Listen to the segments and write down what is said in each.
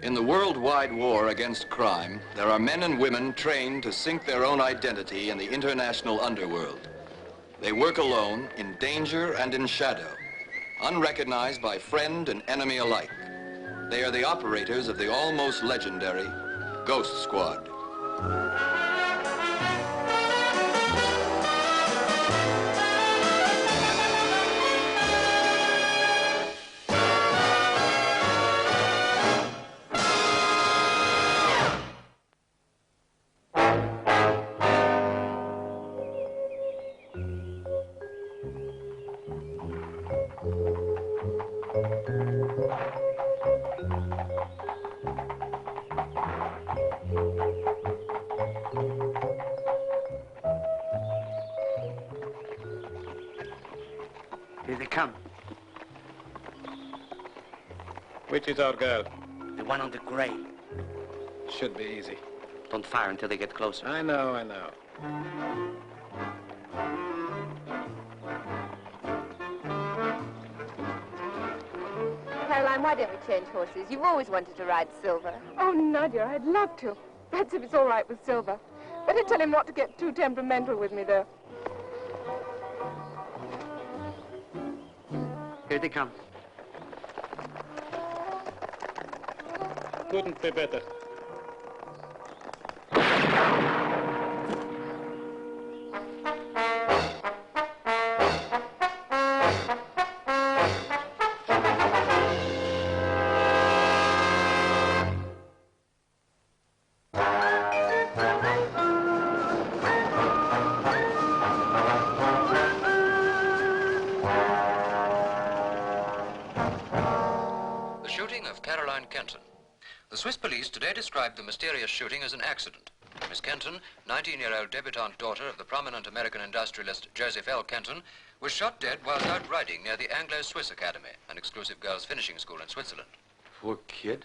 In the worldwide war against crime, there are men and women trained to sink their own identity in the international underworld. They work alone, in danger and in shadow, unrecognized by friend and enemy alike. They are the operators of the almost legendary Ghost Squad. Here they come. Which is our girl? The one on the gray. Should be easy. Don't fire until they get closer. I know, I know. Caroline, why don't we change horses? You've always wanted to ride Silver. Oh, Nadia, I'd love to. That's if it's all right with Silver. Better tell him not to get too temperamental with me, though. Here they come. Couldn't be better. Caroline Kenton. The Swiss police today described the mysterious shooting as an accident. Miss Kenton, 19-year-old debutante daughter of the prominent American industrialist Joseph L. Kenton, was shot dead whilst out riding near the Anglo-Swiss Academy, an exclusive girls' finishing school in Switzerland. Poor kid.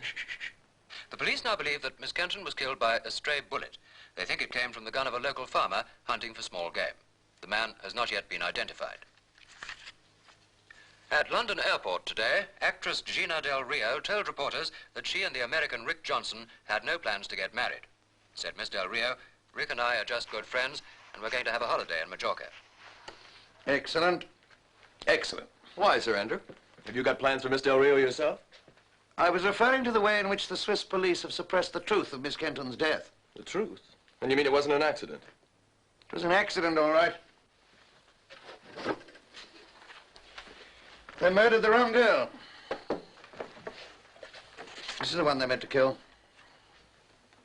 The police now believe that Miss Kenton was killed by a stray bullet. They think it came from the gun of a local farmer hunting for small game. The man has not yet been identified. At London Airport today, actress Gina Del Rio told reporters that she and the American Rick Johnson had no plans to get married. Said Miss Del Rio, "Rick and I are just good friends, and we're going to have a holiday in Majorca." Excellent. Excellent. Why, Sir Andrew? Have you got plans for Miss Del Rio yourself? I was referring to the way in which the Swiss police have suppressed the truth of Miss Kenton's death. The truth? And you mean it wasn't an accident? It was an accident, all right. They murdered the wrong girl. This is the one they meant to kill.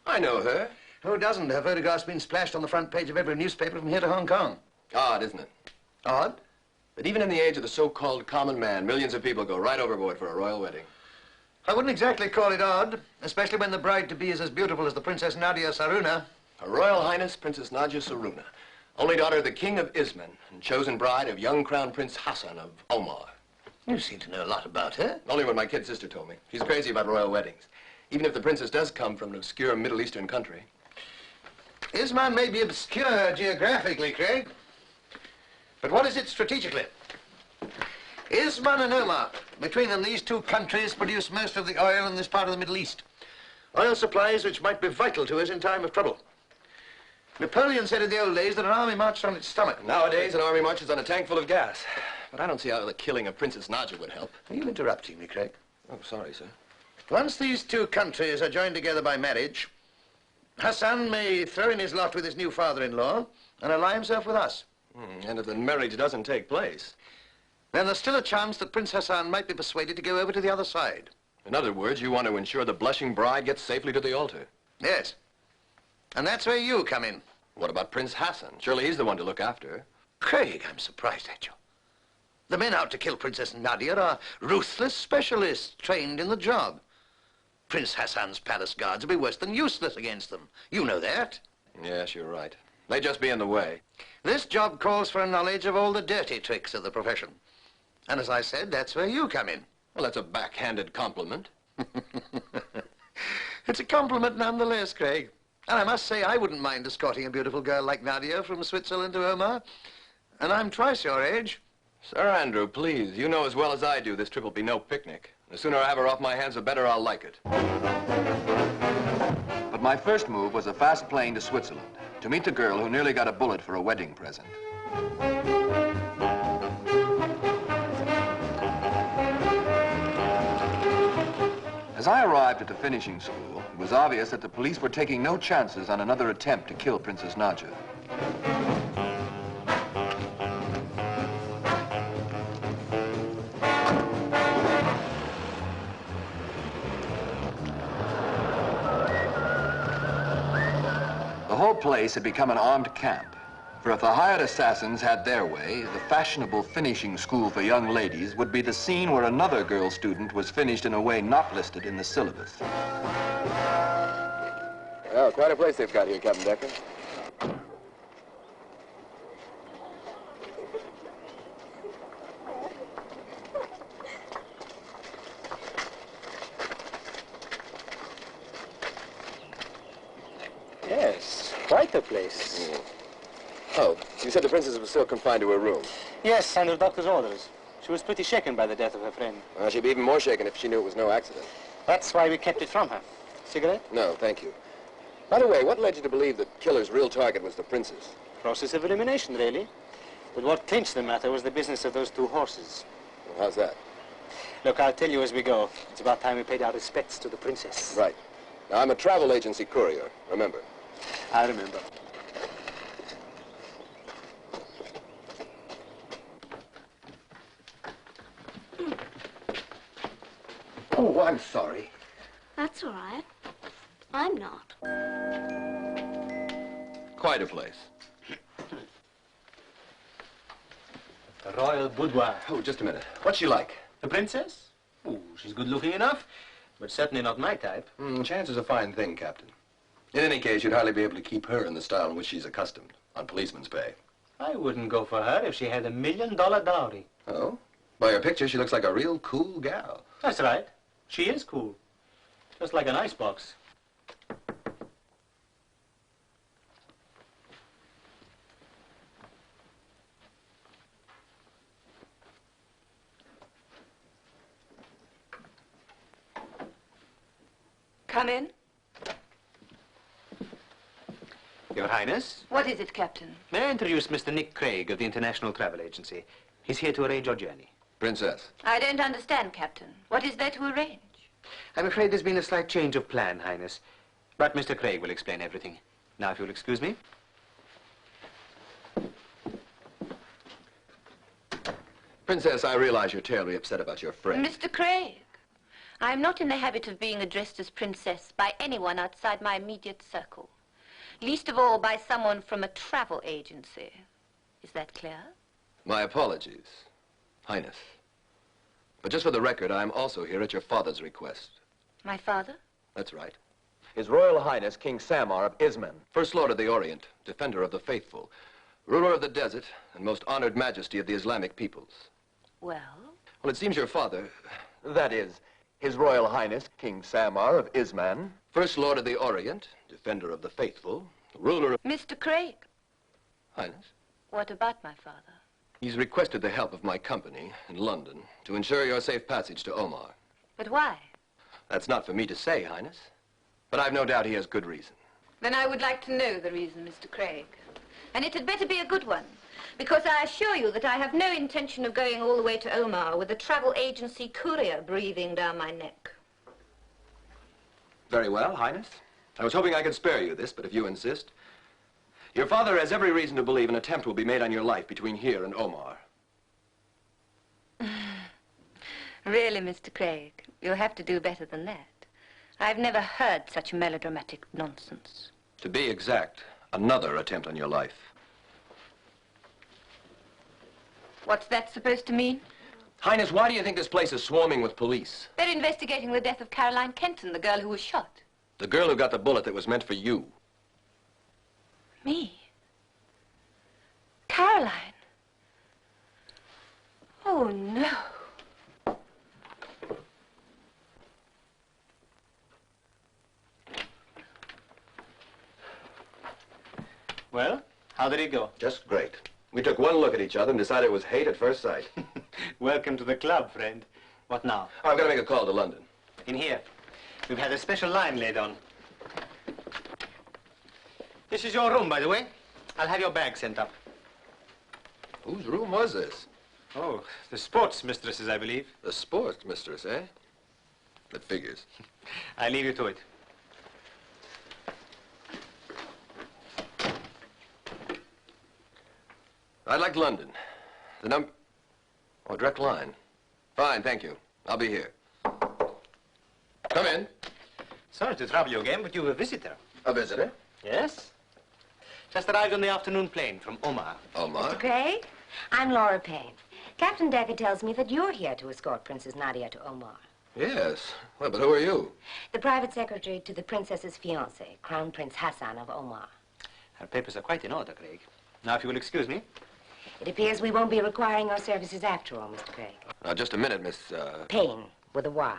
I know her. Who doesn't? Her photograph's been splashed on the front page of every newspaper from here to Hong Kong. Odd, isn't it? Odd? But even in the age of the so-called common man, millions of people go right overboard for a royal wedding. I wouldn't exactly call it odd, especially when the bride-to-be is as beautiful as the Princess Nadia Saruna. Her Royal Highness Princess Nadia Saruna, only daughter of the King of Isman and chosen bride of young Crown Prince Hassan of Omar. You seem to know a lot about her. Only what my kid sister told me. She's crazy about royal weddings, even if the princess does come from an obscure Middle Eastern country. Isman may be obscure geographically, Craig, but what is it strategically? Isman and Omar, between them, these two countries produce most of the oil in this part of the Middle East. Oil supplies which might be vital to us in time of trouble. Napoleon said in the old days that an army marched on its stomach. Nowadays, an army marches on a tank full of gas. But I don't see how the killing of Princess Nadia would help. Are you interrupting me, Craig? Oh, sorry, sir. Once these two countries are joined together by marriage, Hassan may throw in his lot with his new father-in-law and ally himself with us. And if the marriage doesn't take place? Then there's still a chance that Prince Hassan might be persuaded to go over to the other side. In other words, you want to ensure the blushing bride gets safely to the altar. Yes. And that's where you come in. What about Prince Hassan? Surely he's the one to look after her. Craig, I'm surprised at you. The men out to kill Princess Nadia are ruthless specialists trained in the job. Prince Hassan's palace guards will be worse than useless against them. You know that. Yes, you're right. They'd just be in the way. This job calls for a knowledge of all the dirty tricks of the profession. And as I said, that's where you come in. Well, that's a backhanded compliment. It's a compliment nonetheless, Craig. And I must say I wouldn't mind escorting a beautiful girl like Nadia from Switzerland to Omar. And I'm twice your age. Sir Andrew, please, you know as well as I do this trip will be no picnic. The sooner I have her off my hands, the better I'll like it. But my first move was a fast plane to Switzerland to meet the girl who nearly got a bullet for a wedding present. As I arrived at the finishing school, it was obvious that the police were taking no chances on another attempt to kill Princess Nadja. The whole place had become an armed camp. For if the hired assassins had their way, the fashionable finishing school for young ladies would be the scene where another girl student was finished in a way not listed in the syllabus. Well, quite a place they've got here, Captain Decker. Yes, quite a place. Oh, you said the princess was still confined to her room. Yes, under doctor's orders. She was pretty shaken by the death of her friend. Well, she'd be even more shaken if she knew it was no accident. That's why we kept it from her. Cigarette? No, thank you. By the way, what led you to believe that killer's real target was the princess? Process of elimination, really. But what clinched the matter was the business of those two horses. Well, how's that? Look, I'll tell you as we go. It's about time we paid our respects to the princess. Right. Now, I'm a travel agency courier, remember? I remember. Oh, I'm sorry. That's all right. I'm not. Quite a place. The royal boudoir. Oh, just a minute. What's she like? The princess? Oh, she's good-looking enough, but certainly not my type. Chance is a fine thing, Captain. In any case, you'd hardly be able to keep her in the style in which she's accustomed, on policeman's pay. I wouldn't go for her if she had $1 million dowry. Oh? By her picture, she looks like a real cool gal. That's right. She is cool. Just like an icebox. Come in. Your Highness, What is it, Captain? may I introduce Mr. Nick Craig of the International Travel Agency? He's here to arrange your journey. Princess. I don't understand, Captain. What is there to arrange? I'm afraid there's been a slight change of plan, Highness. But Mr. Craig will explain everything. Now, if you'll excuse me. Princess, I realize you're terribly upset about your friend. Mr. Craig, I am not in the habit of being addressed as princess by anyone outside my immediate circle. Least of all by someone from a travel agency. Is that clear? My apologies, Highness. But just for the record, I'm also here at your father's request. My father? That's right. His Royal Highness, King Samar of Isman, First Lord of the Orient, Defender of the Faithful, ruler of the desert, and most honored majesty of the Islamic peoples. Well? Well, it seems your father, That is, His Royal Highness, King Samar of Isman. First Lord of the Orient, Defender of the Faithful, ruler of... Mr. Craig, Highness? what about my father? He's requested the help of my company in London to ensure your safe passage to Omar. But why? That's not for me to say, Highness. But I've no doubt he has good reason. Then I would like to know the reason, Mr. Craig. And it had better be a good one. Because I assure you that I have no intention of going all the way to Omar with a travel agency courier breathing down my neck. Very well, Highness. I was hoping I could spare you this, but if you insist. Your father has every reason to believe an attempt will be made on your life between here and Omar. Really, Mr. Craig, you'll have to do better than that. I've never heard such melodramatic nonsense. To be exact, another attempt on your life. What's that supposed to mean? Highness, why do you think this place is swarming with police? They're investigating the death of Caroline Kenton, the girl who was shot. The girl who got the bullet that was meant for you. Me? Caroline? Oh, no. Well, how did it go? Just great. We took one look at each other and decided it was hate at first sight. Welcome to the club, friend. What now? Oh, I've got to make a call to London. In here. We've had a special line laid on. This is your room, by the way. I'll have your bag sent up. Whose room was this? Oh, the sports mistress's, I believe. The sports mistress, eh? That figures. I leave you to it. I'd like London. The number... Oh, direct line. Fine, thank you. I'll be here. Come in. Sorry to trouble you again, but you have a visitor. A visitor? Yes. Just arrived on the afternoon plane from Omar. Omar? Mr. Craig, I'm Laura Payne. Captain Decker tells me that you're here to escort Princess Nadia to Omar. Yes. Well, but who are you? The private secretary to the princess's fiancé, Crown Prince Hassan of Omar. Her papers are quite in order, Craig. Now, if you will excuse me. It appears we won't be requiring your services after all, Mr. Craig. Now, just a minute, Miss... Payne, with a Y.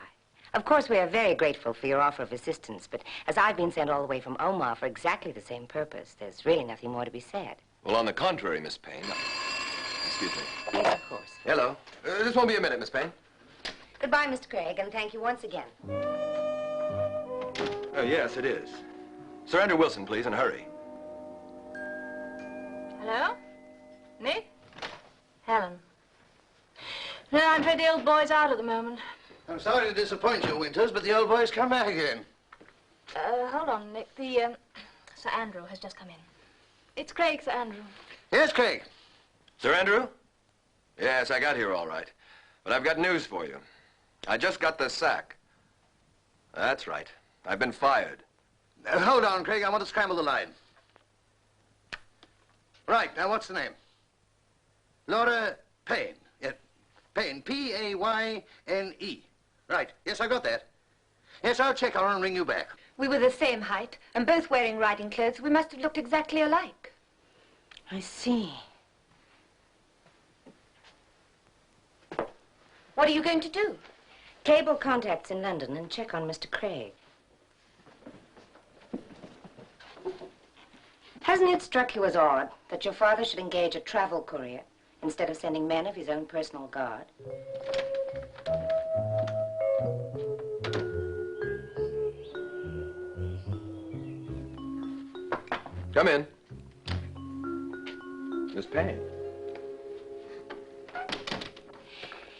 Of course, we are very grateful for your offer of assistance, but as I've been sent all the way from Omar for exactly the same purpose, there's really nothing more to be said. Well, on the contrary, Miss Payne. Excuse me. Yes, of course. Hello. This won't be a minute, Miss Payne. Goodbye, Mr. Craig, and thank you once again. Oh, yes, it is. Sir Andrew Wilson, please, and hurry. Hello? Nick? Helen. No, I'm afraid the old boy's out at the moment. I'm sorry to disappoint you, Winters, but the old boy's come back again. Hold on, Nick. Sir Andrew has just come in. It's Craig, Sir Andrew. Yes, Craig. Sir Andrew? Yes, I got here all right. But I've got news for you. I just got the sack. That's right. I've been fired. Hold on, Craig. I want to scramble the line. Right, now what's the name? Laura Payne. Yeah, Payne, P-A-Y-N-E. Right, yes, I got that. Yes, I'll check on her and ring you back. We were the same height, and both wearing riding clothes. We must have looked exactly alike. I see. What are you going to do? Cable contacts in London and check on Mr. Craig. Hasn't it struck you as odd that your father should engage a travel courier instead of sending men of his own personal guard? Come in. Miss Payne.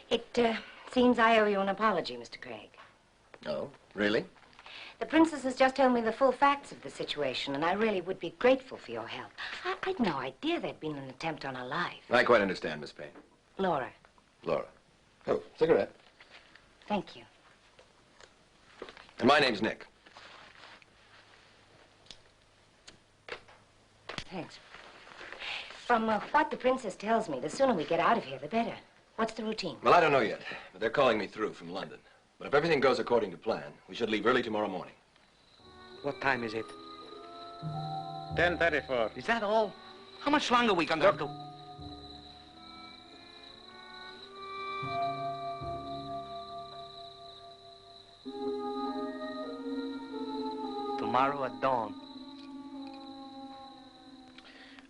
It seems I owe you an apology, Mr. Craig. Oh, really? The princess has just told me the full facts of the situation, and I really would be grateful for your help. I'd no idea there'd been an attempt on her life. I quite understand, Miss Payne. Laura. Laura. Oh, cigarette. Thank you. And my name's Nick. Thanks. From what the princess tells me, the sooner we get out of here, the better. What's the routine? Well, I don't know yet, but they're calling me through from London. But if everything goes according to plan, we should leave early tomorrow morning. What time is it? 10:34. Is that all? How much longer are we gonna have to... Tomorrow at dawn.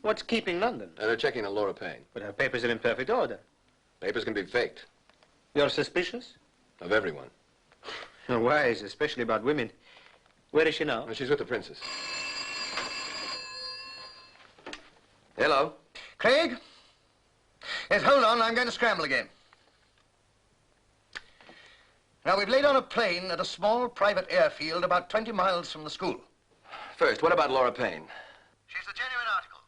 What's keeping London? They're checking on Laura Payne. But her papers are in perfect order. Papers can be faked. You're suspicious? Of everyone. You're wise, especially about women. Where is she now? Well, she's with the princess. Hello? Craig? Yes, hold on. I'm going to scramble again. Now, we've laid on a plane at a small private airfield about 20 miles from the school. First, what about Laura Payne? She's the genuine article.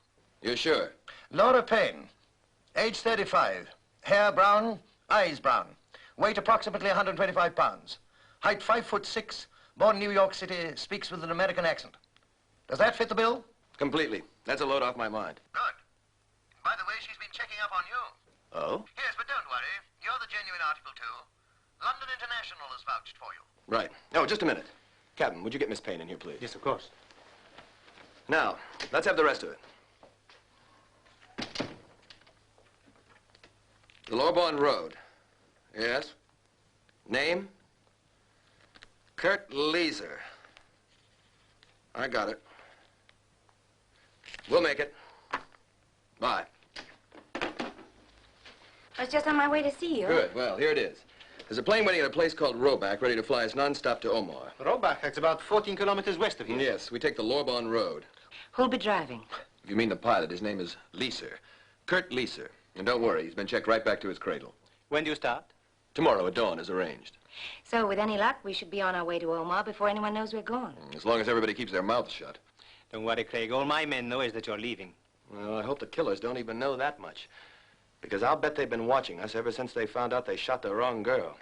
You sure? Laura Payne, age 35, hair brown, eyes brown, weight approximately 125 pounds, height 5'6", born New York City, speaks with an American accent. Does that fit the bill? Completely. That's a load off my mind. Good. By the way, she's been checking up on you. Oh? Yes, but don't worry. You're the genuine article, too. London International has vouched for you. Right. Oh, just a minute. Captain, would you get Miss Payne in here, please? Yes, of course. Now, let's have the rest of it. The Lorborn Road. Yes? Name? Kurt Leeser. I got it. We'll make it. Bye. I was just on my way to see you. Good. Well, here it is. There's a plane waiting at a place called Roback, ready to fly us non-stop to Omar. Roback, that's about 14 kilometers west of here. Yes, we take the Lorbonne Road. Who'll be driving? If you mean the pilot, his name is Leeser. Kurt Leeser. And don't worry, he's been checked right back to his cradle. When do you start? Tomorrow at dawn, as arranged. So, with any luck, we should be on our way to Omar before anyone knows we're gone. As long as everybody keeps their mouths shut. Don't worry, Craig. All my men know is that you're leaving. Well, I hope the killers don't even know that much. Because I'll bet they've been watching us ever since they found out they shot the wrong girl.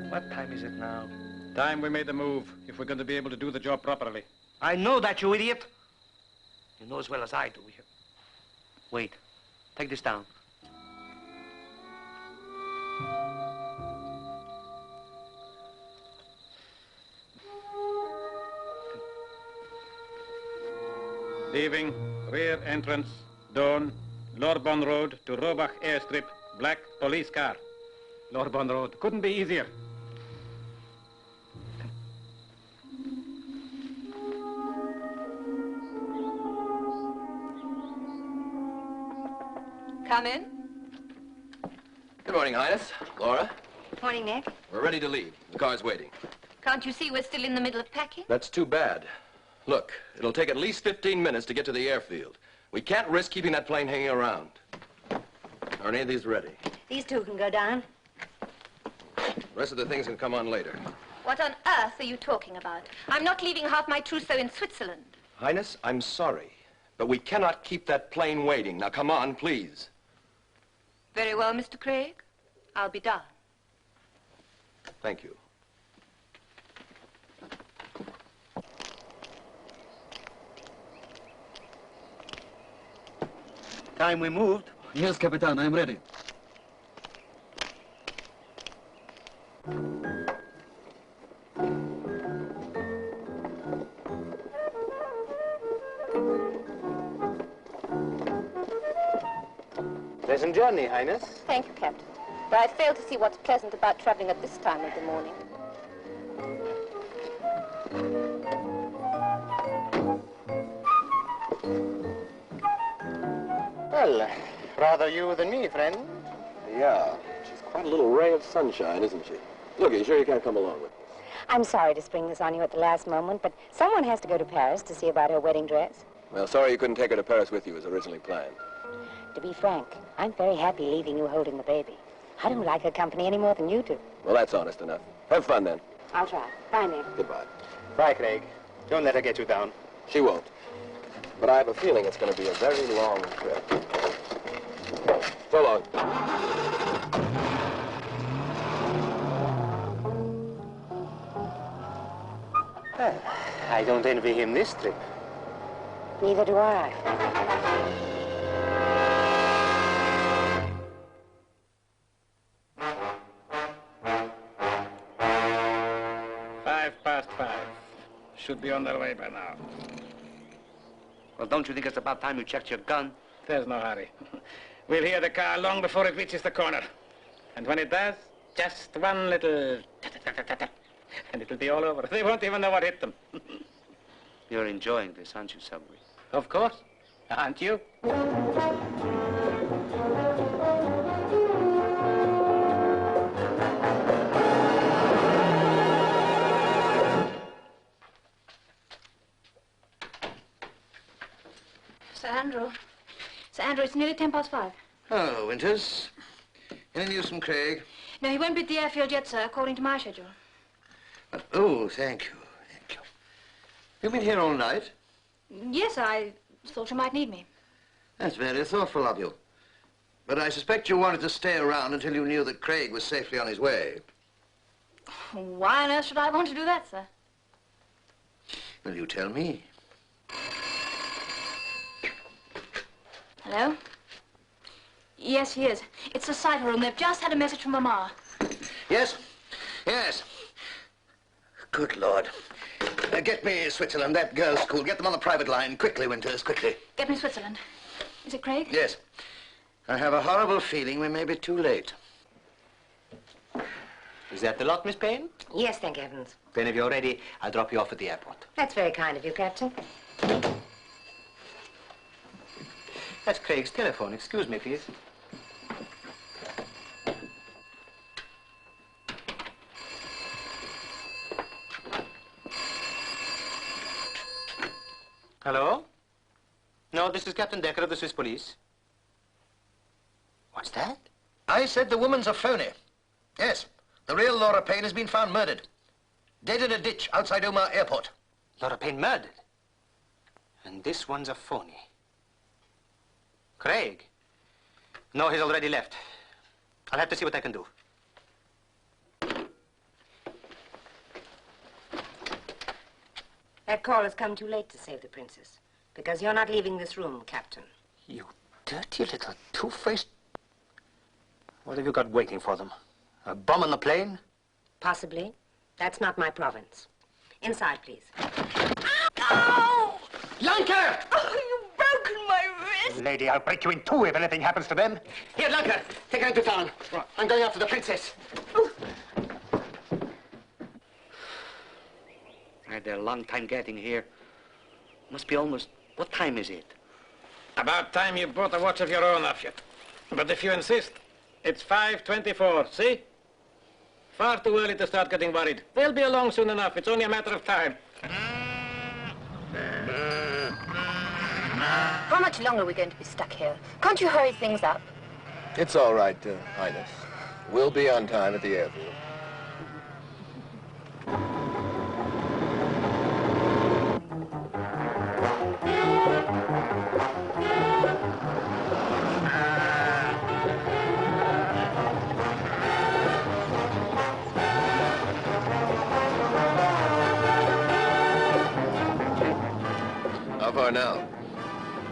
What time is it now? Time we made the move, if we're going to be able to do the job properly. I know that, you idiot. You know as well as I do. Wait. Take this down. Leaving, rear entrance, dawn, Lorbonne Road to Roback Airstrip, black police car. Lorbonne Road, couldn't be easier. Come in. Good morning, Highness. Laura, Morning, Nick. we're ready to leave. The car's waiting. Can't you see we're still in the middle of packing? That's too bad. Look, it'll take at least 15 minutes to get to the airfield. We can't risk keeping that plane hanging around. Are any of these ready? These two can go down. The rest of the things can come on later. What on earth are you talking about? I'm not leaving half my trousseau in Switzerland. Highness, I'm sorry, but we cannot keep that plane waiting. Now, come on, please. Very well, Mr. Craig. I'll be down. Thank you. Time we moved. Yes, Capitan, I'm ready. Pleasant journey, Highness. Thank you, Captain. But I fail to see what's pleasant about traveling at this time of the morning. Well, rather you than me, friend. Yeah, she's quite a little ray of sunshine, isn't she? Look, are you sure you can't come along with me? I'm sorry to spring this on you at the last moment, but someone has to go to Paris to see about her wedding dress. Well, sorry you couldn't take her to Paris with you as originally planned. To be frank, I'm very happy leaving you holding the baby. I don't like her company any more than you do. Well, that's honest enough. Have fun, then. I'll try. Bye, Nick. Goodbye. Bye, Craig. Don't let her get you down. She won't. But I have a feeling it's going to be a very long trip. So long. Well, I don't envy him this trip. Neither do I. 5:05. Should be on their way by now. Well, don't you think it's about time you checked your gun? There's no hurry. We'll hear the car long before it reaches the corner. And when it does, just one little ta-ta-ta-ta-ta, and it'll be all over. They won't even know what hit them. You're enjoying this, aren't you, Subway? Of course. Aren't you? Sir Andrew, it's nearly 5:10. Oh, Winters. Any news from Craig? No, he won't be at the airfield yet, sir, according to my schedule. Oh, thank you. Thank you. You've been here all night? Yes, I thought you might need me. That's very thoughtful of you. But I suspect you wanted to stay around until you knew that Craig was safely on his way. Why on earth should I want to do that, sir? Well, you tell me. Hello? Yes, he is. It's the cipher room. They've just had a message from Mama. Yes? Yes. Good Lord. Get me Switzerland, that girls' school. Get them on the private line. Quickly, Winters, quickly. Get me Switzerland. Is it Craig? Yes. I have a horrible feeling we may be too late. Is that the lot, Miss Payne? Yes, thank heavens. Then if you're ready, I'll drop you off at the airport. That's very kind of you, Captain. That's Craig's telephone. Excuse me, please. Hello? No, this is Captain Decker of the Swiss police. What's that? I said the woman's a phony. Yes, the real Laura Payne has been found murdered. Dead in a ditch outside Omar Airport. Laura Payne murdered? And this one's a phony. Craig? No, he's already left. I'll have to see what I can do. That call has come too late to save the princess. Because you're not leaving this room, Captain. You dirty little two-faced... What have you got waiting for them? A bomb on the plane? Possibly. That's not my province. Inside, please. Ow! Lanka! Oh, you've broken my wrist. Lady, I'll break you in two if anything happens to them. Here, Lanka, take her into town. I'm going after the princess. I had a long time getting here. Must be almost... What time is it? About time you bought a watch of your own, Upshot. But if you insist, it's 5:24, see? Far too early to start getting worried. They'll be along soon enough. It's only a matter of time. How much longer are we going to be stuck here? Can't you hurry things up? It's all right, Highness. We'll be on time at the airfield. How far now?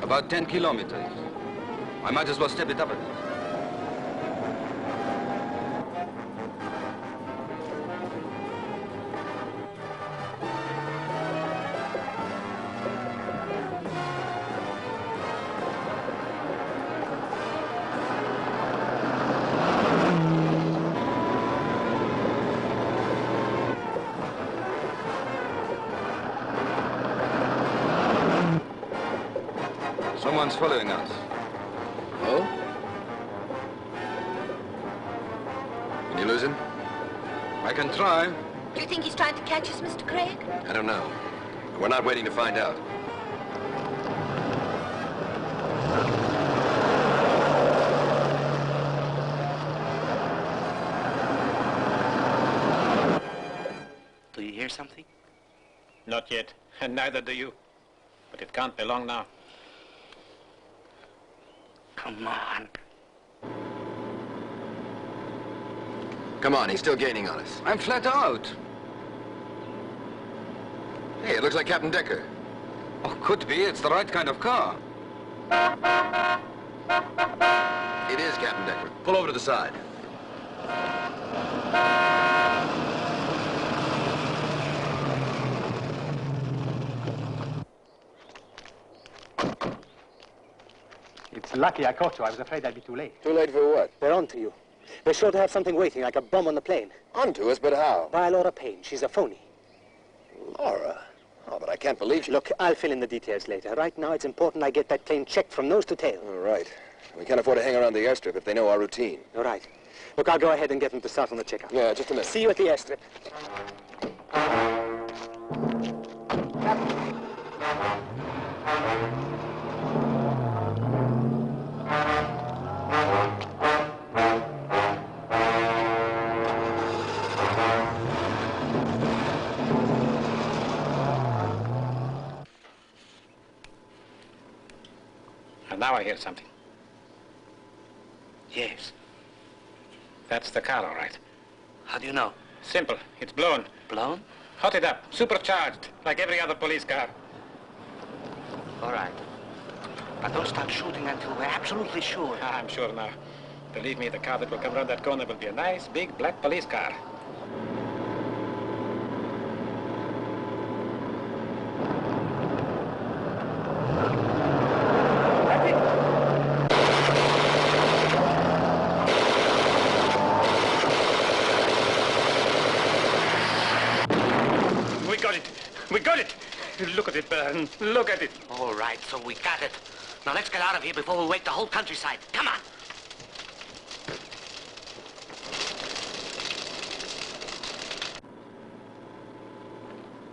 About 10 kilometers. I might as well step it up a bit. Someone's following us. Oh? Can you lose him? I can try. Do you think he's trying to catch us, Mr. Craig? I don't know. We're not waiting to find out. Do you hear something? Not yet, and neither do you. But it can't be long now. Come on. Come on, he's still gaining on us. I'm flat out. Hey, it looks like Captain Decker. Oh, could be. It's the right kind of car. It is Captain Decker. Pull over to the side. It's lucky I caught you. I was afraid I'd be too late. Too late for what? They're on to you. They're sure to have something waiting, like a bomb on the plane. Onto us, but how? By Laura Payne. She's a phony. Laura? Oh, but I can't believe you. Look, I'll fill in the details later. Right now, it's important I get that plane checked from nose to tail. All right. We can't afford to hang around the airstrip if they know our routine. All right. Look, I'll go ahead and get them to start on the checkout. Yeah, just a minute. See you at the airstrip. And now I hear something. Yes. That's the car, all right. How do you know? Simple. It's blown. Blown? Hot it up. Supercharged. Like every other police car. All right. But don't start shooting until we're absolutely sure. Ah, I'm sure now. Believe me, the car that will come around that corner will be a nice, big, black police car. We got it. We got it. Look at it burn. Look at it. All right, so we got it. Now let's get out of here before we wake the whole countryside. Come on.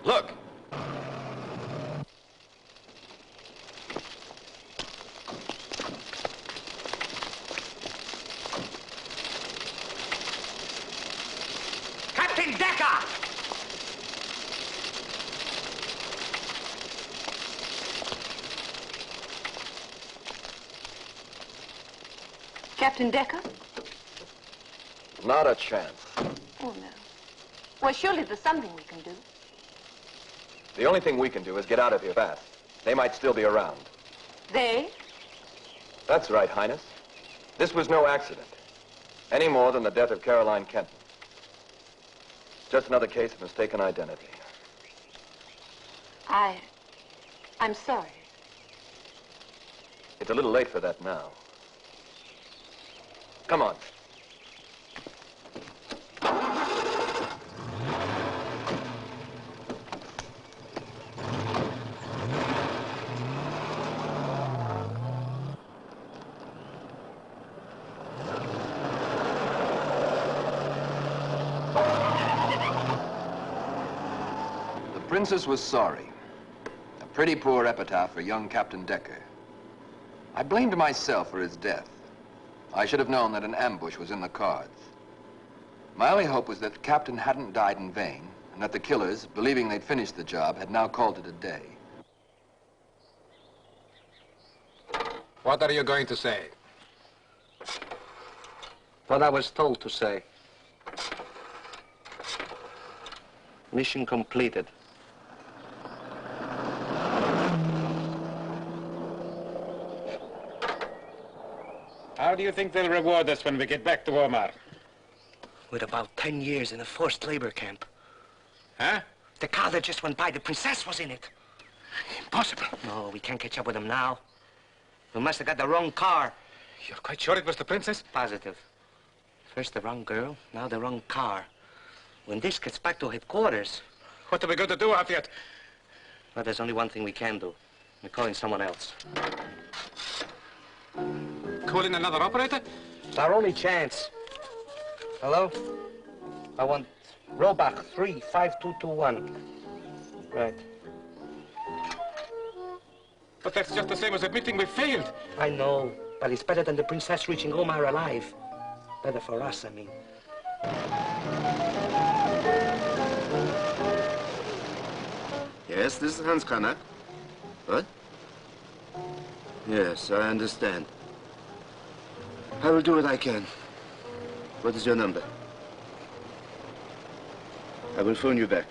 Look! Captain Decker! Captain Decker? Not a chance. Oh, no. Well, surely there's something we can do. The only thing we can do is get out of here fast. They might still be around. They? That's right, Highness. This was no accident. Any more than the death of Caroline Kenton. Just another case of mistaken identity. I'm sorry. It's a little late for that now. Come on. The princess was sorry. A pretty poor epitaph for young Captain Decker. I blamed myself for his death. I should have known that an ambush was in the cards. My only hope was that the captain hadn't died in vain, and that the killers, believing they'd finished the job, had now called it a day. What are you going to say? What I was told to say. Mission completed. How do you think they'll reward us when we get back to Omar? With about 10 years in a forced labor camp. Huh? The car that just went by, the princess was in it. Impossible. No, we can't catch up with them now. We must have got the wrong car. You're quite sure it was the princess? Positive. First the wrong girl, now the wrong car. When this gets back to headquarters... What are we going to do, Afiat? Well, there's only one thing we can do. We're calling someone else. Call in another operator? It's our only chance. Hello? I want Robach 35221. Right. But that's just the same as admitting we failed. I know, but it's better than the princess reaching Omar alive. Better for us, I mean. Yes, this is Hans Kanak. What? Yes, I understand. I will do what I can. What is your number? I will phone you back.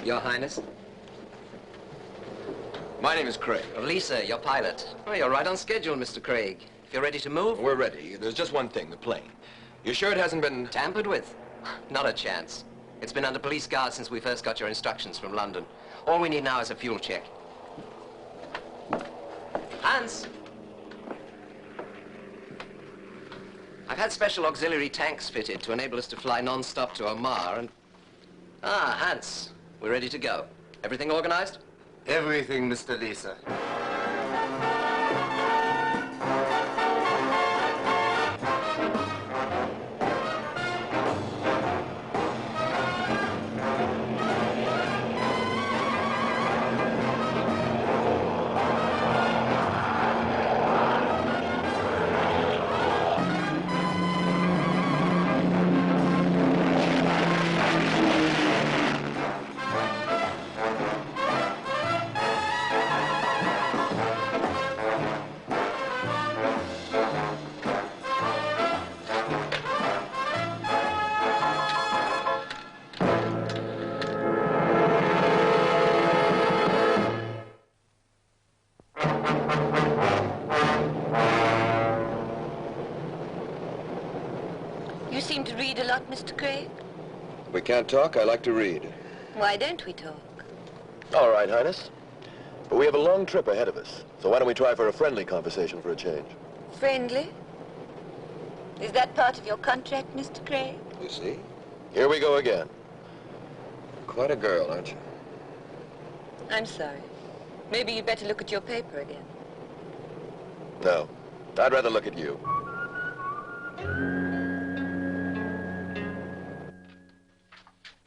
Your Highness? My name is Craig. Lisa, your pilot. Oh, you're right on schedule, Mr. Craig. If you're ready to move... We're ready. There's just one thing, the plane. You sure it hasn't been... Tampered with? Not a chance. It's been under police guard since we first got your instructions from London. All we need now is a fuel check. Hans! I've had special auxiliary tanks fitted to enable us to fly non-stop to Omar and... Ah, Hans, we're ready to go. Everything organized? Everything, Mr. Lisa. You seem to read a lot, Mr. Craig. We can't talk. I like to read. Why don't we talk? All right, Highness. But we have a long trip ahead of us. So why don't we try for a friendly conversation for a change? Friendly? Is that part of your contract, Mr. Craig? You see? Here we go again. Quite a girl, aren't you? I'm sorry. Maybe you'd better look at your paper again. No. I'd rather look at you.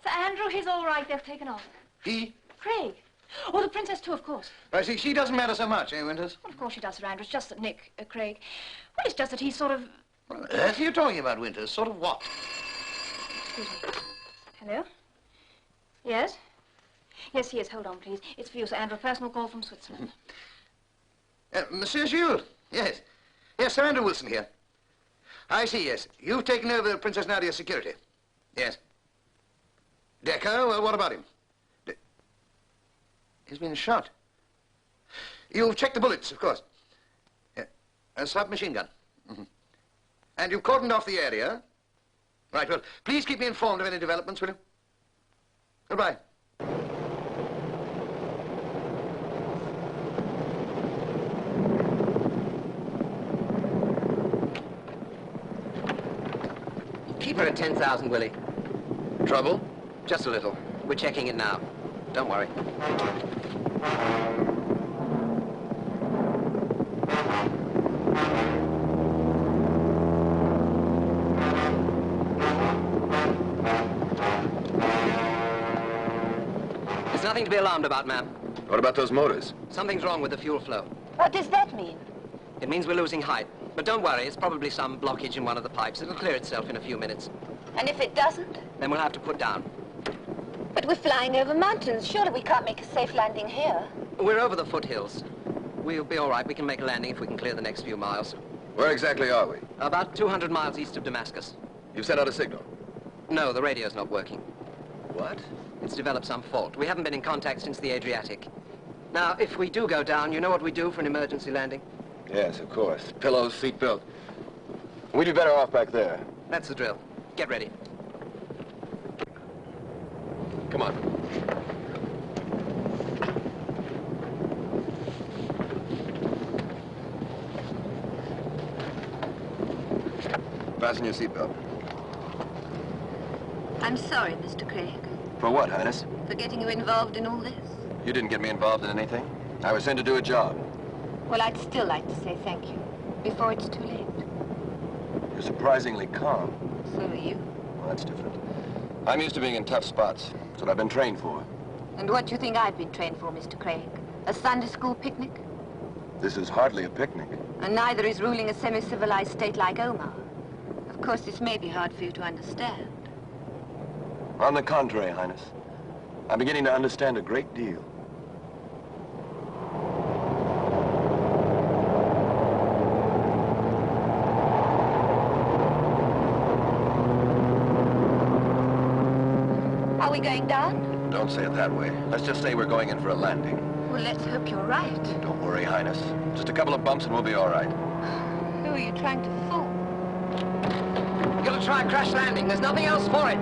Sir Andrew, he's all right. They've taken off. He? Craig. Oh, the princess too, of course. I see, she doesn't matter so much, eh, Winters? Well, of course she does, Sir Andrew. It's just that Nick, Craig... Well, it's just that he's sort of... What on earth are you talking about, Winters? Sort of what? Excuse me. Hello? Yes? Yes, he is. Hold on, please. It's for you, Sir Andrew. A personal call from Switzerland. Monsieur Jules. Yes. Yes, Sir Andrew Wilson here. I see, yes. You've taken over Princess Nadia's security. Yes. Decker, well, what about him? He's been shot. You've checked the bullets, of course. Yeah. A submachine gun. Mm-hmm. And you've cordoned off the area. Right, well, please keep me informed of any developments, will you? Goodbye. Keep her at 10,000, Willie. Trouble? Just a little. We're checking it now. Don't worry. There's nothing to be alarmed about, ma'am. What about those motors? Something's wrong with the fuel flow. What does that mean? It means we're losing height. But don't worry, it's probably some blockage in one of the pipes. It'll clear itself in a few minutes. And if it doesn't? Then we'll have to put down. But we're flying over mountains. Surely we can't make a safe landing here. We're over the foothills. We'll be all right. We can make a landing if we can clear the next few miles. Where exactly are we? About 200 miles east of Damascus. You've sent out a signal? No, the radio's not working. What? It's developed some fault. We haven't been in contact since the Adriatic. Now, if we do go down, you know what we do for an emergency landing? Yes, of course. Pillows, seat belt. We'd be better off back there. That's the drill. Get ready. Come on. Fasten your seatbelt. I'm sorry, Mr. Craig, For what, Highness? for getting you involved in all this. You didn't get me involved in anything. I was sent to do a job. Well, I'd still like to say thank you, before it's too late. You're surprisingly calm. So are you. Well, that's different. I'm used to being in tough spots. That's what I've been trained for. And what do you think I've been trained for, Mr. Craig? A Sunday school picnic? This is hardly a picnic. And neither is ruling a semi-civilized state like Omar. Of course, this may be hard for you to understand. On the contrary, Highness. I'm beginning to understand a great deal. Are we going down? Don't say it that way. Let's just say we're going in for a landing. Well, let's hope you're right. Don't worry, Highness. Just a couple of bumps and we'll be all right. Who are you trying to fool? You're gonna try a crash landing. There's nothing else for it.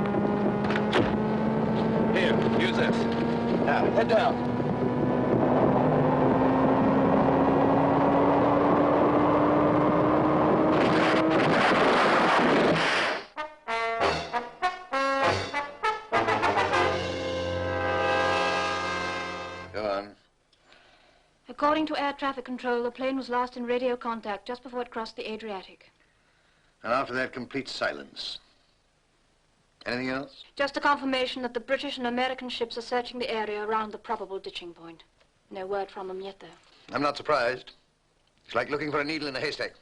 Here, use this. Now, head down. Go on. According to air traffic control, the plane was lost in radio contact just before it crossed the Adriatic. And after that, complete silence. Anything else? Just a confirmation that the British and American ships are searching the area around the probable ditching point. No word from them yet, though. I'm not surprised. It's like looking for a needle in a haystack.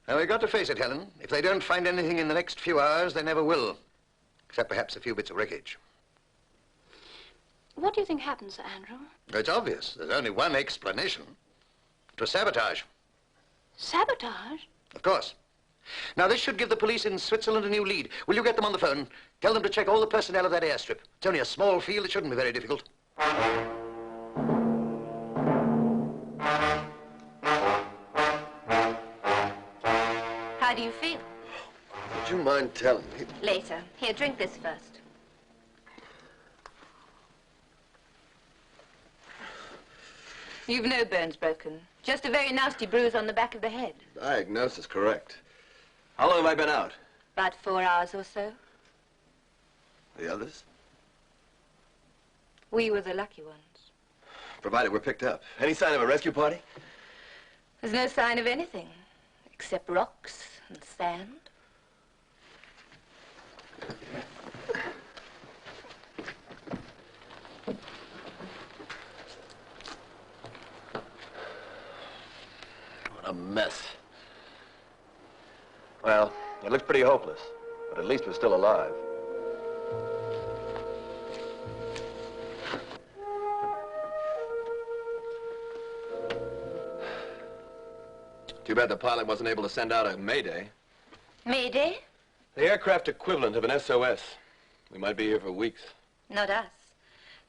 Now, we've got to face it, Helen. If they don't find anything in the next few hours, they never will. Except perhaps a few bits of wreckage. What do you think happened, Sir Andrew? It's obvious. There's only one explanation. It was sabotage. Sabotage? Of course. Now, this should give the police in Switzerland a new lead. Will you get them on the phone? Tell them to check all the personnel of that airstrip. It's only a small field. It shouldn't be very difficult. How do you feel? Would you mind telling me? Later. Here, drink this first. You've no bones broken. Just a very nasty bruise on the back of the head. Diagnosis correct. How long have I been out? About 4 hours or so. The others? We were the lucky ones. Provided we're picked up. Any sign of a rescue party? There's no sign of anything, except rocks and sand. What a mess. Well, it looks pretty hopeless, but at least we're still alive. Too bad the pilot wasn't able to send out a Mayday. Mayday? The aircraft equivalent of an SOS. We might be here for weeks. Not us.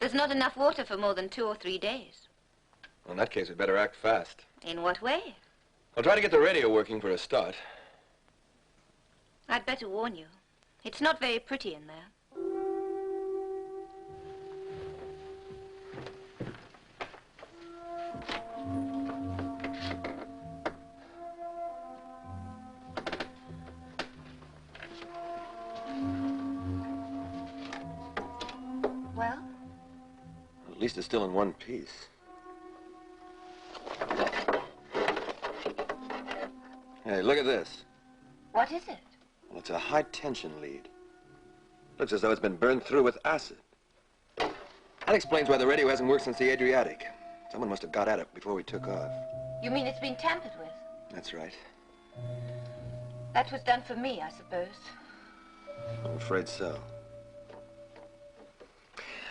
There's not enough water for more than 2 or 3 days. Well, in that case, we'd better act fast. In what way? I'll try to get the radio working for a start. I'd better warn you. It's not very pretty in there. Well? At least it's still in one piece. Hey, look at this. What is it? Well, it's a high-tension lead. Looks as though it's been burned through with acid. That explains why the radio hasn't worked since the Adriatic. Someone must have got at it before we took off. You mean it's been tampered with? That's right. That was done for me, I suppose. I'm afraid so.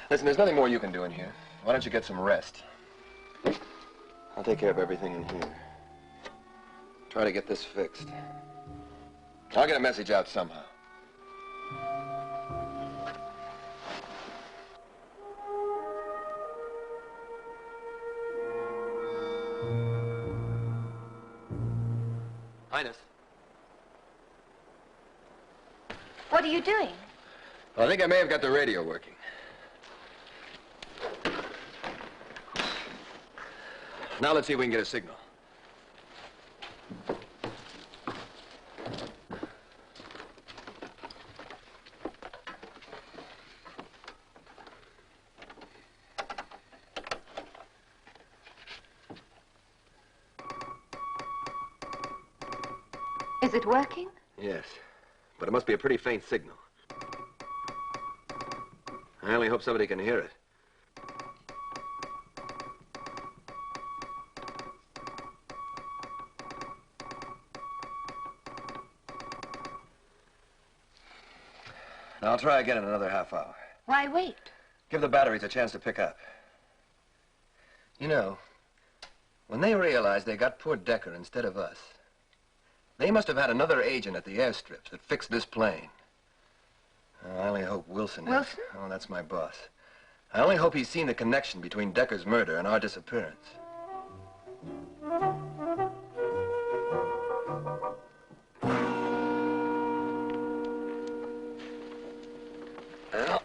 Listen, there's nothing more you can do in here. Why don't you get some rest? I'll take care of everything in here. Try to get this fixed. I'll get a message out somehow. Highness. What are you doing? Well, I think I may have got the radio working. Now let's see if we can get a signal. Is it working? Yes, but it must be a pretty faint signal. I only hope somebody can hear it. Now, I'll try again in another half hour. Why wait? Give the batteries a chance to pick up. You know, when they realized they got poor Decker instead of us, they must have had another agent at the airstrips that fixed this plane. I only hope Wilson... Wilson? Oh, that's my boss. I only hope he's seen the connection between Decker's murder and our disappearance. Well,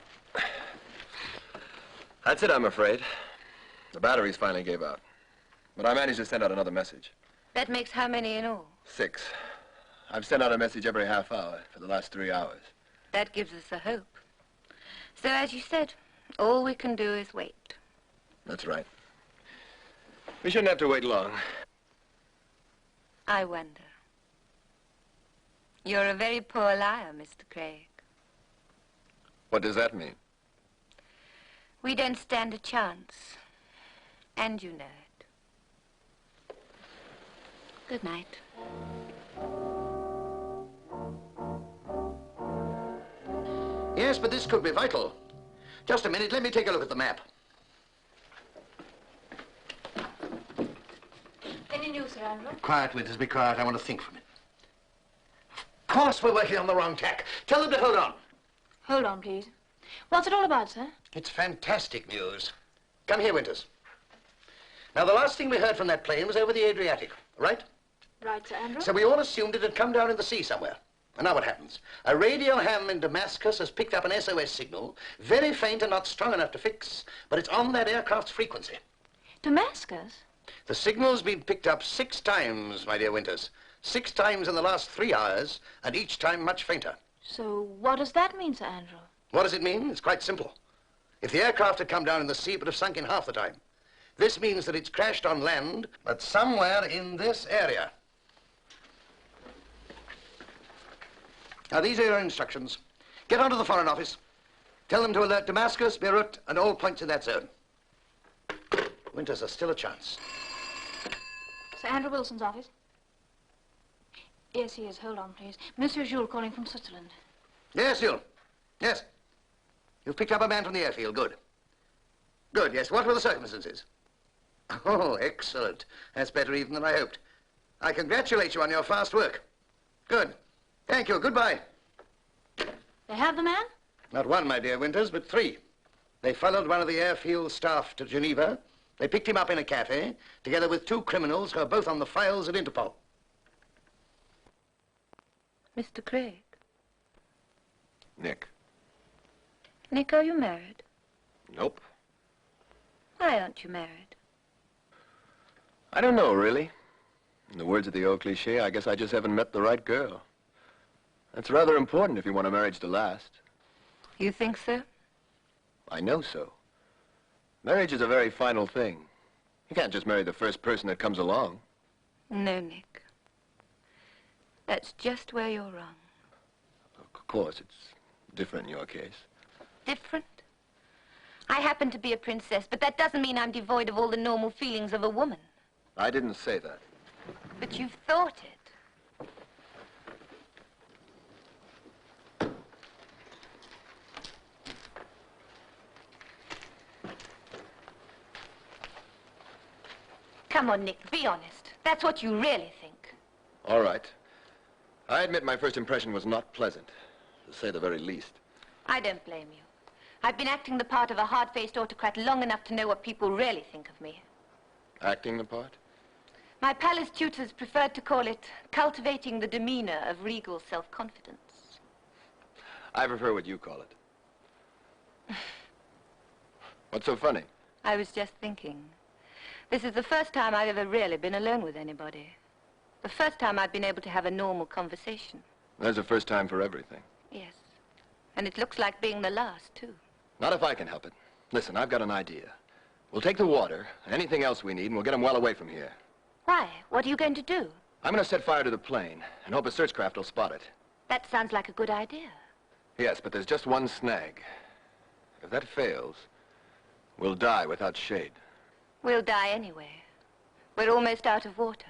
that's it, I'm afraid. The batteries finally gave out. But I managed to send out another message. That makes how many in all? 6. I've sent out a message every half hour for the last 3 hours. That gives us a hope. So, as you said, all we can do is wait. That's right. We shouldn't have to wait long. I wonder. You're a very poor liar, Mr. Craig. What does that mean? We don't stand a chance. And you know it. Good night. Yes, but this could be vital. Just a minute, let me take a look at the map. Any news, Sir Andrew? Quiet, Winters, be quiet. I want to think for a minute. Of course we're working on the wrong tack. Tell them to hold on. Hold on, please. What's it all about, sir? It's fantastic news. Come here, Winters. Now, the last thing we heard from that plane was over the Adriatic, right? Right, Sir Andrew. So we all assumed it had come down in the sea somewhere. And now what happens? A radio ham in Damascus has picked up an SOS signal, very faint and not strong enough to fix, but it's on that aircraft's frequency. Damascus? The signal's been picked up 6 times, my dear Winters. 6 times in the last 3 hours, and each time much fainter. So what does that mean, Sir Andrew? What does it mean? It's quite simple. If the aircraft had come down in the sea, it would have sunk in half the time. This means that it's crashed on land, but somewhere in this area. Now, these are your instructions. Get onto the Foreign Office. Tell them to alert Damascus, Beirut, and all points in that zone. Winters, there's still a chance. Sir Andrew Wilson's office? Yes, he is. Hold on, please. Monsieur Jules calling from Switzerland. Yes, Jules. Yes. You've picked up a man from the airfield. Good. Good, yes. What were the circumstances? Oh, excellent. That's better even than I hoped. I congratulate you on your fast work. Good. Thank you. Goodbye. They have the man? Not one, my dear Winters, but 3. They followed one of the airfield staff to Geneva. They picked him up in a cafe, together with 2 criminals who are both on the files at Interpol. Mr. Craig. Nick. Nick, are you married? Nope. Why aren't you married? I don't know, really. In the words of the old cliche, I guess I just haven't met the right girl. That's rather important if you want a marriage to last. You think so? I know so. Marriage is a very final thing. You can't just marry the first person that comes along. No, Nick. That's just where you're wrong. Of course, it's different in your case. Different? I happen to be a princess, but that doesn't mean I'm devoid of all the normal feelings of a woman. I didn't say that. But you've thought it. Come on, Nick, be honest. That's what you really think. All right. I admit my first impression was not pleasant, to say the very least. I don't blame you. I've been acting the part of a hard-faced autocrat long enough to know what people really think of me. Acting the part? My palace tutors preferred to call it cultivating the demeanor of regal self-confidence. I prefer what you call it. What's so funny? I was just thinking. This is the first time I've ever really been alone with anybody. The first time I've been able to have a normal conversation. There's a first time for everything. Yes. And it looks like being the last, too. Not if I can help it. Listen, I've got an idea. We'll take the water and anything else we need, and we'll get them well away from here. Why? What are you going to do? I'm going to set fire to the plane and hope a search craft will spot it. That sounds like a good idea. Yes, but there's just one snag. If that fails, we'll die without shade. We'll die anyway. We're almost out of water.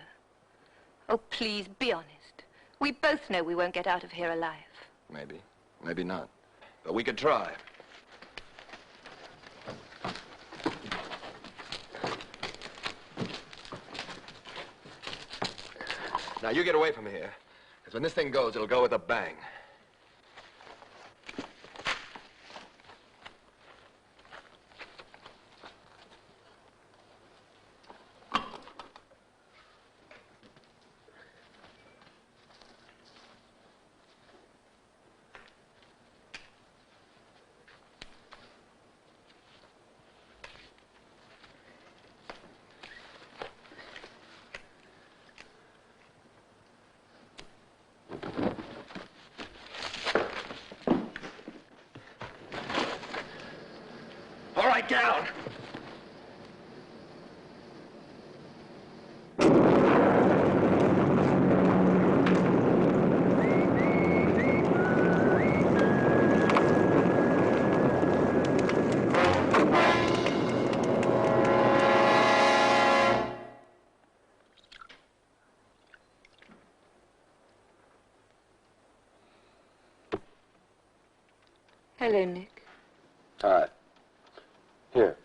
Oh, please, be honest. We both know we won't get out of here alive. Maybe. Maybe not. But we could try. Now, you get away from here. Because when this thing goes, it'll go with a bang. Down. Hello, Nick. Hi. Here.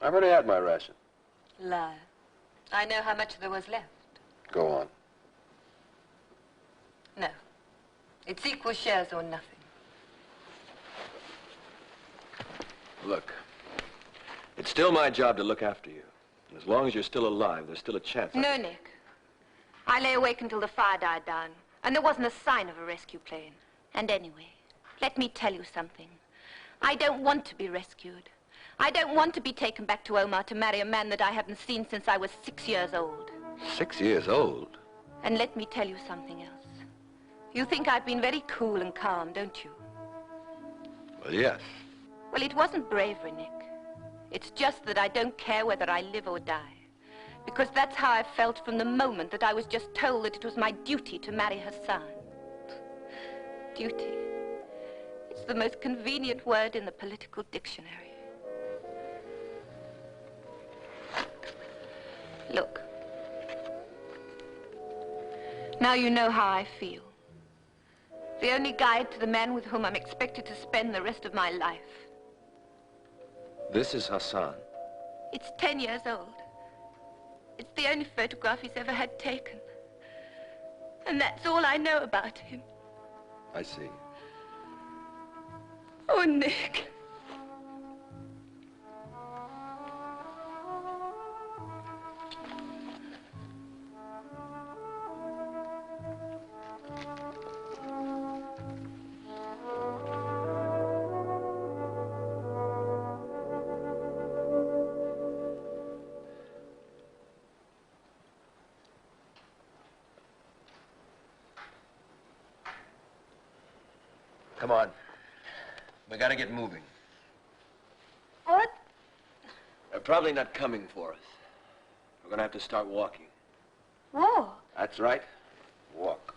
I've already had my ration. Liar. I know how much there was left. Go on. No. It's equal shares or nothing. Look, it's still my job to look after you. And as long as you're still alive, there's still a chance. No, Nick. I lay awake until the fire died down, and there wasn't a sign of a rescue plane. And anyway, let me tell you something. I don't want to be rescued. I don't want to be taken back to Omar to marry a man that I haven't seen since I was 6 years old. 6 years old? And let me tell you something else. You think I've been very cool and calm, don't you? Well, yes. Well, it wasn't bravery, Nick. It's just that I don't care whether I live or die. Because that's how I felt from the moment that I was just told that it was my duty to marry Hassan. Duty. It's the most convenient word in the political dictionary. Look. Now you know how I feel. The only guide to the man with whom I'm expected to spend the rest of my life. This is Hassan. It's 10 years old. It's the only photograph he's ever had taken. And that's all I know about him. I see. Oh, Nick. Come on. We gotta get moving. What? They're probably not coming for us. We're gonna have to start walking. Whoa. That's right. Walk.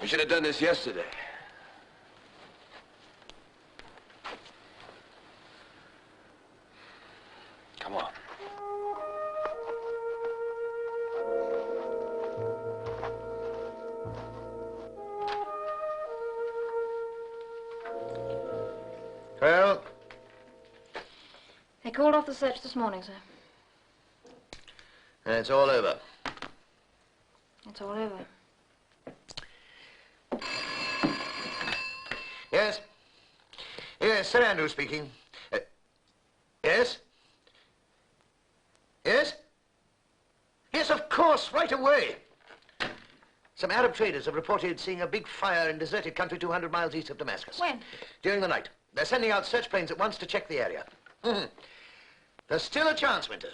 We should have done this yesterday. Come on. Well? They called off the search this morning, sir. And it's all over. It's all over. Yes? Yes, Sir Andrew speaking. Yes? Yes? Yes, of course, right away. Some Arab traders have reported seeing a big fire in deserted country 200 miles east of Damascus. When? During the night. They're sending out search planes at once to check the area. There's still a chance, Winter.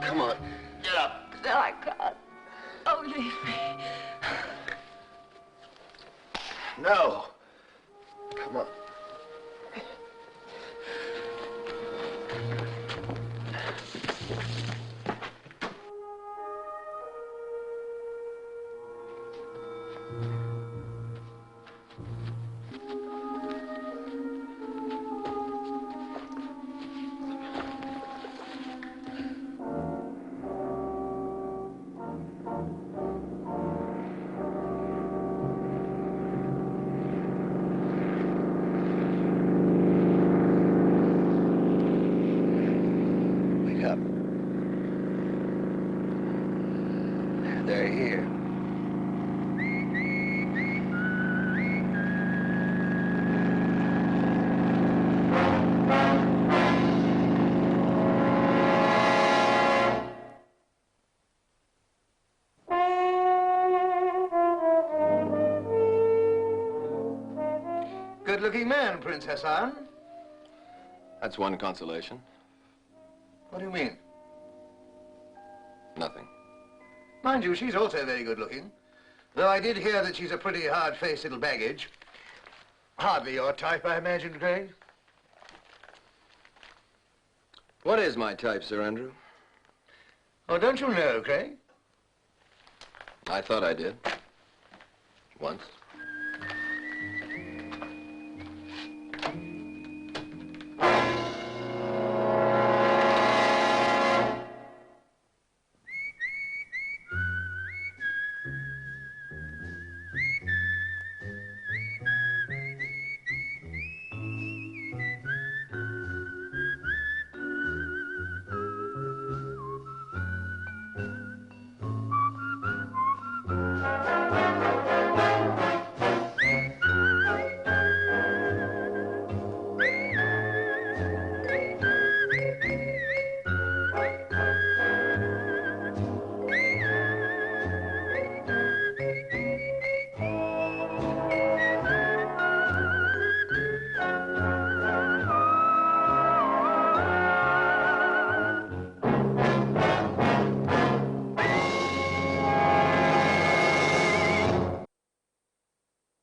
Come on. Get up. No, I can't. Oh, leave me. No. Come on. They're here. Good-looking man, Prince Hassan. That's one consolation. What do you mean? Nothing. Mind you, she's also very good-looking. Though I did hear that she's a pretty hard-faced little baggage. Hardly your type, I imagine, Craig. What is my type, Sir Andrew? Oh, don't you know, Craig? I thought I did. Once.